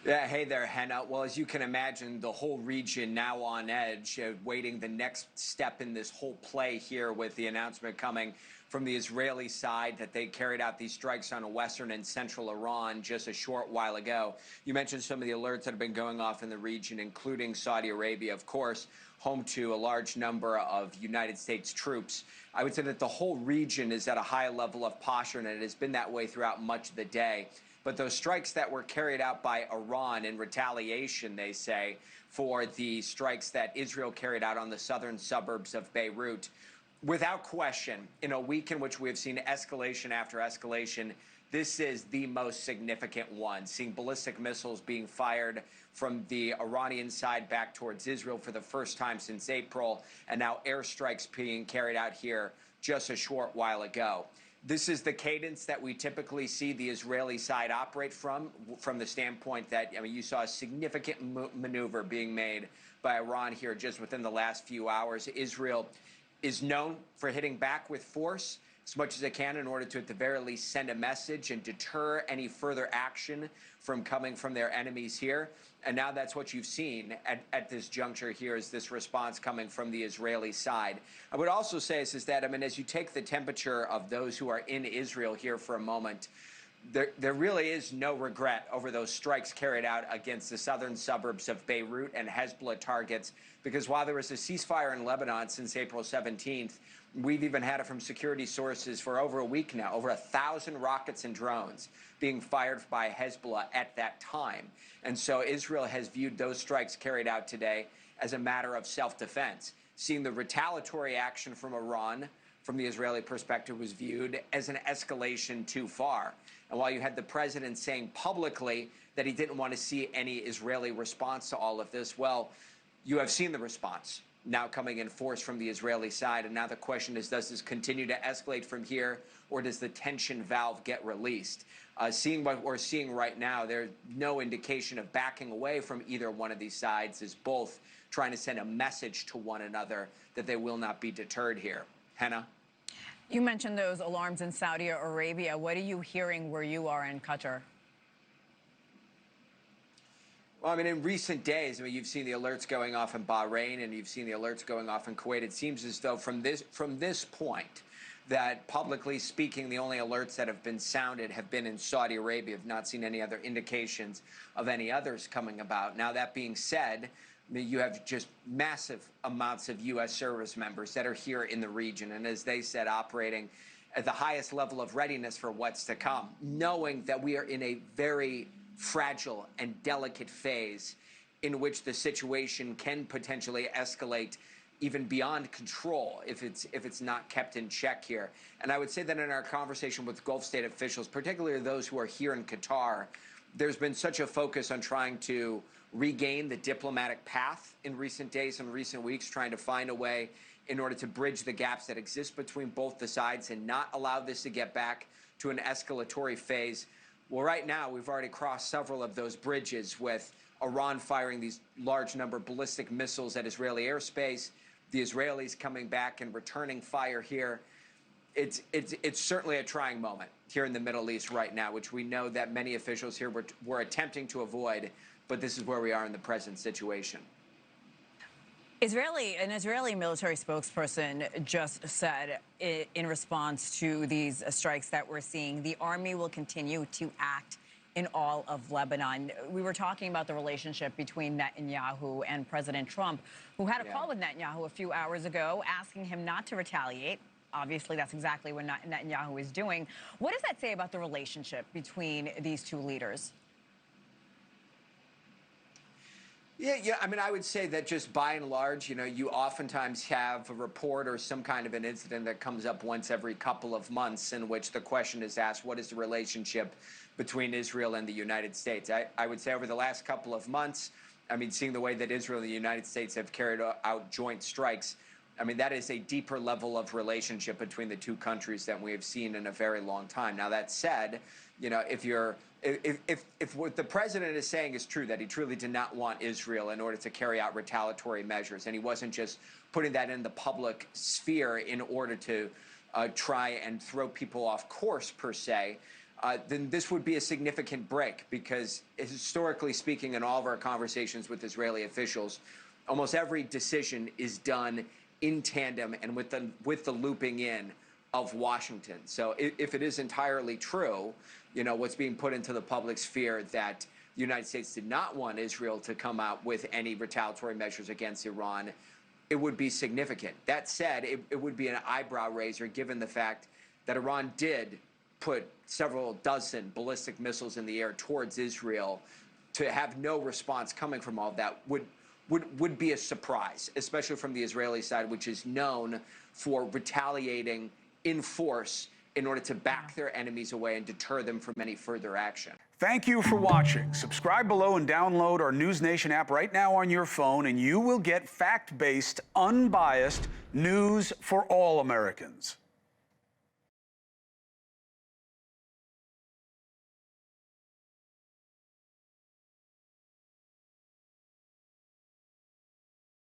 Yeah, hey there, Henna. Well, as you can imagine, the whole region now on edge, waiting the next step in this whole play here with the announcement coming from the Israeli side that they carried out these strikes on western and central Iran just a short while ago. You mentioned some of the alerts that have been going off in the region, including Saudi Arabia, of course, home to a large number of United States troops. I would say that the whole region is at a high level of posture, and it has been that way throughout much of the day. But those strikes that were carried out by Iran in retaliation, they say, for the strikes that Israel carried out on the southern suburbs of Beirut, without question, in a week in which we have seen escalation after escalation, this is the most significant one, seeing ballistic missiles being fired from the Iranian side back towards Israel for the first time since April, and now airstrikes being carried out here just a short while ago. This is the cadence that we typically see the Israeli side operate from the standpoint that, I mean, you saw a significant maneuver being made by Iran here just within the last few hours. Israel is known for hitting back with force as much as it can in order to, at the very least, send a message and deter any further action from coming from their enemies here. And now that's what you've seen at this juncture here, is this response coming from the Israeli side. I would also say is that, I mean, as you take the temperature of those who are in Israel here for a moment, there really is no regret over those strikes carried out against the southern suburbs of Beirut and Hezbollah targets, because while there was a ceasefire in Lebanon since April 17th, we've even had it from security sources for over a week now, over 1,000 rockets and drones being fired by Hezbollah at that time. And so Israel has viewed those strikes carried out today as a matter of self-defense. Seeing the retaliatory action from Iran, from the Israeli perspective, was viewed as an escalation too far. And while you had the president saying publicly that he didn't want to see any Israeli response to all of this, well, you have seen the response now coming in force from the Israeli side. And now the question is, does this continue to escalate from here, or does the tension valve get released? Seeing what we're seeing right now, there's no indication of backing away from either one of these sides, as both trying to send a message to one another that they will not be deterred here. Henna? You mentioned those alarms in Saudi Arabia. What are you hearing where you are in Qatar? Well, I mean, in recent days, I mean, you've seen the alerts going off in Bahrain and you've seen the alerts going off in Kuwait. It seems as though from this point, that publicly speaking, the only alerts that have been sounded have been in Saudi Arabia. I've not seen any other indications of any others coming about. Now, that being said, you have just massive amounts of U.S. service members that are here in the region, and as they said, operating at the highest level of readiness for what's to come, knowing that we are in a very fragile and delicate phase in which the situation can potentially escalate even beyond control if it's not kept in check here. And I would say that in our conversation with Gulf state officials, particularly those who are here in Qatar, there's been such a focus on trying to regain the diplomatic path in recent days and recent weeks, trying to find a way in order to bridge the gaps that exist between both the sides and not allow this to get back to an escalatory phase. Well, right now, we've already crossed several of those bridges, with Iran firing these large number of ballistic missiles at Israeli airspace, the Israelis coming back and returning fire here. It's certainly a trying moment here in the Middle East right now, which we know that many officials here were attempting to avoid, but this is where we are in the present situation. An Israeli military spokesperson just said, in response to these strikes that we're seeing, the army will continue to act in all of Lebanon. We were talking about the relationship between Netanyahu and President Trump, who had a call with Netanyahu a few hours ago asking him not to retaliate. Obviously, that's exactly what Netanyahu is doing. What does that say about the relationship between these two leaders? Yeah. I mean, I would say that just by and large, you oftentimes have a report or some kind of an incident that comes up once every couple of months in which the question is asked, what is the relationship between Israel and the United States? I would say over the last couple of months, I mean, seeing the way that Israel and the United States have carried out joint strikes, I mean, that is a deeper level of relationship between the two countries than we have seen in a very long time. Now, that said, if what the president is saying is true, that he truly did not want Israel in order to carry out retaliatory measures, and he wasn't just putting that in the public sphere in order to try and throw people off course, per se, then this would be a significant break, because historically speaking, in all of our conversations with Israeli officials, almost every decision is done in tandem and with the looping in of Washington. So if it is entirely true, what's being put into the public sphere, that the United States did not want Israel to come out with any retaliatory measures against Iran, it would be significant. That said, it would be an eyebrow raiser, given the fact that Iran did put several dozen ballistic missiles in the air towards Israel. To have no response coming from all of that would be a surprise, especially from the Israeli side, which is known for retaliating in force in order to back their enemies away and deter them from any further action. Thank you for watching. Subscribe below and download our NewsNation app right now on your phone, and you will get fact-based, unbiased news for all Americans.